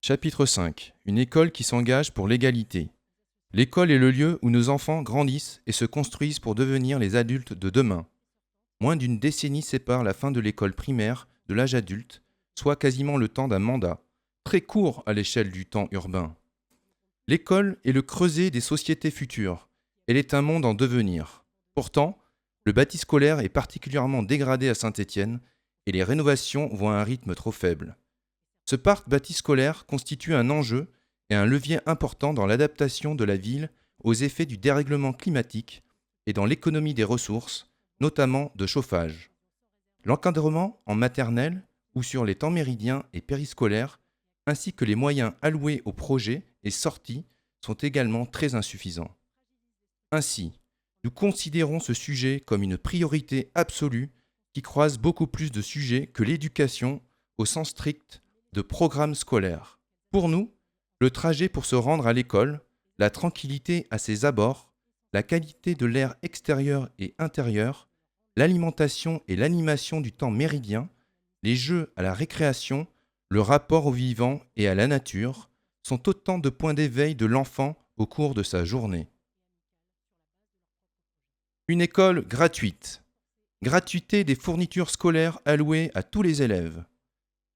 Chapitre 5. Une école qui s'engage pour l'égalité. L'école est le lieu où nos enfants grandissent et se construisent pour devenir les adultes de demain. Moins d'une décennie sépare la fin de l'école primaire de l'âge adulte, soit quasiment le temps d'un mandat, très court à l'échelle du temps urbain. L'école est le creuset des sociétés futures. Elle est un monde en devenir. Pourtant, le bâti scolaire est particulièrement dégradé à Saint-Étienne et les rénovations vont à un rythme trop faible. Ce parc bâti scolaire constitue un enjeu et un levier important dans l'adaptation de la ville aux effets du dérèglement climatique et dans l'économie des ressources, notamment de chauffage. L'encadrement en maternelle ou sur les temps méridiens et périscolaires, ainsi que les moyens alloués aux projets et sorties sont également très insuffisants. Ainsi, nous considérons ce sujet comme une priorité absolue qui croise beaucoup plus de sujets que l'éducation au sens strict de programme scolaire. Pour nous, le trajet pour se rendre à l'école, la tranquillité à ses abords, la qualité de l'air extérieur et intérieur, l'alimentation et l'animation du temps méridien, les jeux à la récréation, le rapport au vivant et à la nature sont autant de points d'éveil de l'enfant au cours de sa journée. Une école gratuite. Gratuité des fournitures scolaires allouées à tous les élèves.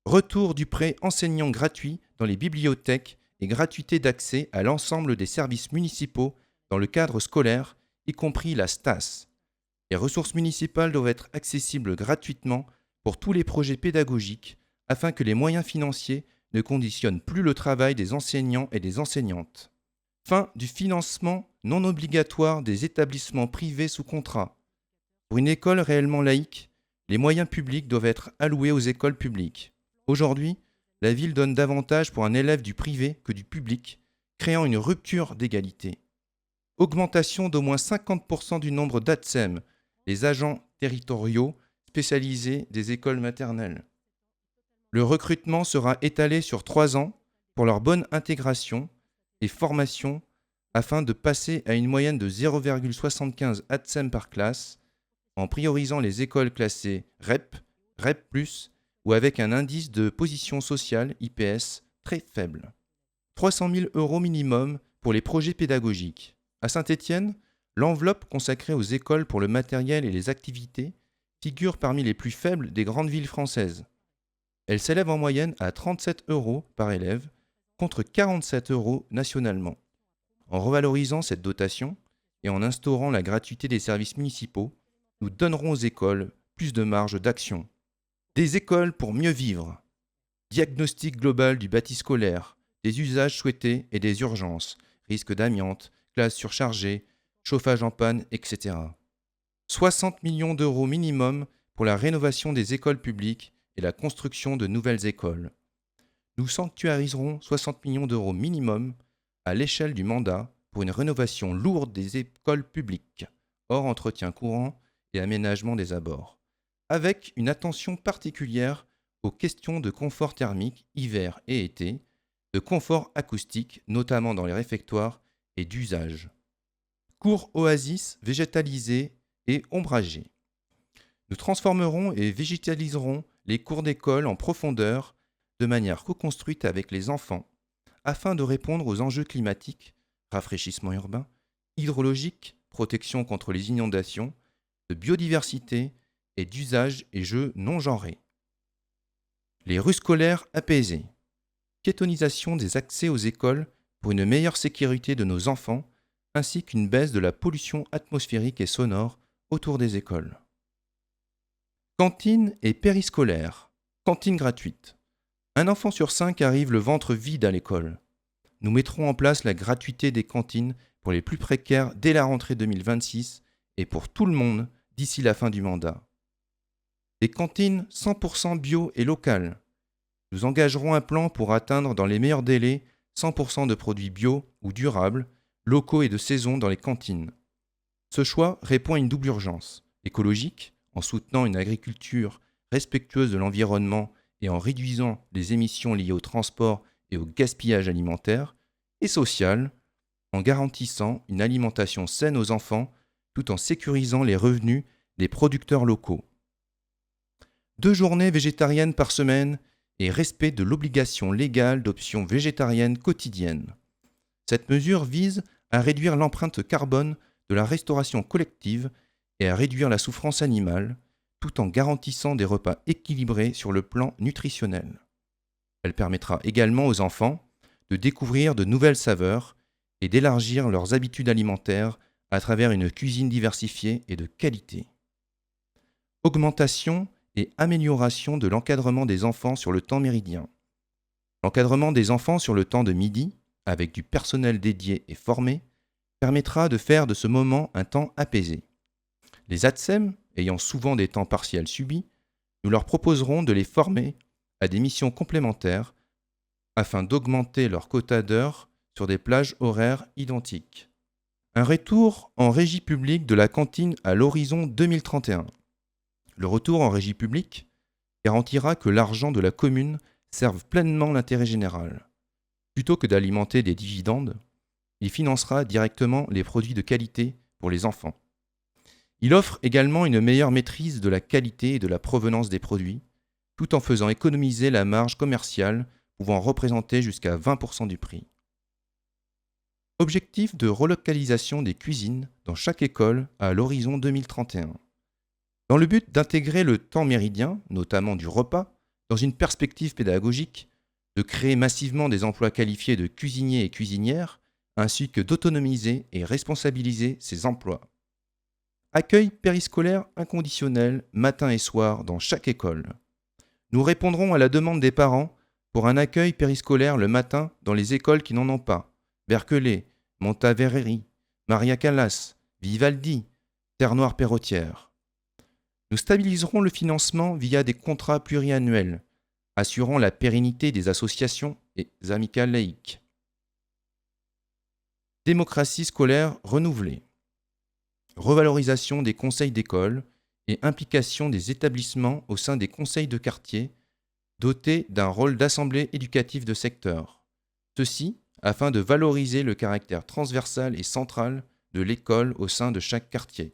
Retour du prêt enseignant gratuit dans les bibliothèques et gratuité d'accès à l'ensemble des services municipaux dans le cadre scolaire, y compris la STAS. Les ressources municipales doivent être accessibles gratuitement pour tous les projets pédagogiques afin que les moyens financiers ne conditionnent plus le travail des enseignants et des enseignantes. Fin du financement non obligatoire des établissements privés sous contrat. Pour une école réellement laïque, les moyens publics doivent être alloués aux écoles publiques. Aujourd'hui, la ville donne davantage pour un élève du privé que du public, créant une rupture d'égalité. Augmentation d'au moins 50% du nombre d'ATSEM, les agents territoriaux spécialisés des écoles maternelles. Le recrutement sera étalé sur 3 ans pour leur bonne intégration et formation afin de passer à une moyenne de 0,75 ATSEM par classe en priorisant les écoles classées REP, REP+, ou avec un indice de position sociale IPS très faible. 300 000 € minimum pour les projets pédagogiques. À Saint-Étienne, l'enveloppe consacrée aux écoles pour le matériel et les activités figure parmi les plus faibles des grandes villes françaises. Elle s'élève en moyenne à 37 € par élève, contre 47 € nationalement. En revalorisant cette dotation et en instaurant la gratuité des services municipaux, nous donnerons aux écoles plus de marge d'action. Des écoles pour mieux vivre. Diagnostic global du bâti scolaire, des usages souhaités et des urgences, risque d'amiante, classes surchargées, chauffage en panne, etc. 60 millions d'euros minimum pour la rénovation des écoles publiques et la construction de nouvelles écoles. Nous sanctuariserons 60 millions d'euros minimum à l'échelle du mandat pour une rénovation lourde des écoles publiques, hors entretien courant et aménagement des abords, avec une attention particulière aux questions de confort thermique hiver et été, de confort acoustique, notamment dans les réfectoires, et d'usage. Cours oasis végétalisés et ombragés. Nous transformerons et végétaliserons les cours d'école en profondeur de manière co-construite avec les enfants afin de répondre aux enjeux climatiques, rafraîchissement urbain, hydrologique, protection contre les inondations, de biodiversité et d'usage et jeux non genrés. Les rues scolaires apaisées. Piétonisation des accès aux écoles pour une meilleure sécurité de nos enfants ainsi qu'une baisse de la pollution atmosphérique et sonore autour des écoles. Cantine et périscolaire. Cantine gratuite. Un enfant sur 5 arrive le ventre vide à l'école. Nous mettrons en place la gratuité des cantines pour les plus précaires dès la rentrée 2026 et pour tout le monde d'ici la fin du mandat. Des cantines 100% bio et locales. Nous engagerons un plan pour atteindre dans les meilleurs délais 100% de produits bio ou durables, locaux et de saison dans les cantines. Ce choix répond à une double urgence, écologique, en soutenant une agriculture respectueuse de l'environnement et en réduisant les émissions liées au transport et au gaspillage alimentaire, et sociale, en garantissant une alimentation saine aux enfants tout en sécurisant les revenus des producteurs locaux. 2 journées végétariennes par semaine et respect de l'obligation légale d'options végétariennes quotidiennes. Cette mesure vise à réduire l'empreinte carbone de la restauration collective et à réduire la souffrance animale, tout en garantissant des repas équilibrés sur le plan nutritionnel. Elle permettra également aux enfants de découvrir de nouvelles saveurs et d'élargir leurs habitudes alimentaires à travers une cuisine diversifiée et de qualité. Augmentation et amélioration de l'encadrement des enfants sur le temps méridien. L'encadrement des enfants sur le temps de midi, avec du personnel dédié et formé, permettra de faire de ce moment un temps apaisé. Les ATSEM, ayant souvent des temps partiels subis, nous leur proposerons de les former à des missions complémentaires afin d'augmenter leur quota d'heures sur des plages horaires identiques. Un retour en régie publique de la cantine à l'horizon 2031. Le retour en régie publique garantira que l'argent de la commune serve pleinement l'intérêt général. Plutôt que d'alimenter des dividendes, il financera directement les produits de qualité pour les enfants. Il offre également une meilleure maîtrise de la qualité et de la provenance des produits, tout en faisant économiser la marge commerciale pouvant représenter jusqu'à 20% du prix. Objectif de relocalisation des cuisines dans chaque école à l'horizon 2031. Dans le but d'intégrer le temps méridien, notamment du repas, dans une perspective pédagogique, de créer massivement des emplois qualifiés de cuisiniers et cuisinières, ainsi que d'autonomiser et responsabiliser ces emplois. Accueil périscolaire inconditionnel matin et soir dans chaque école. Nous répondrons à la demande des parents pour un accueil périscolaire le matin dans les écoles qui n'en ont pas. Berkeley, Montaverri, Maria Callas, Vivaldi, Terre-Noire-Perrotière. Nous stabiliserons le financement via des contrats pluriannuels, assurant la pérennité des associations et amicales laïques. Démocratie scolaire renouvelée. Revalorisation des conseils d'école et implication des établissements au sein des conseils de quartier, dotés d'un rôle d'assemblée éducative de secteur. Ceci afin de valoriser le caractère transversal et central de l'école au sein de chaque quartier.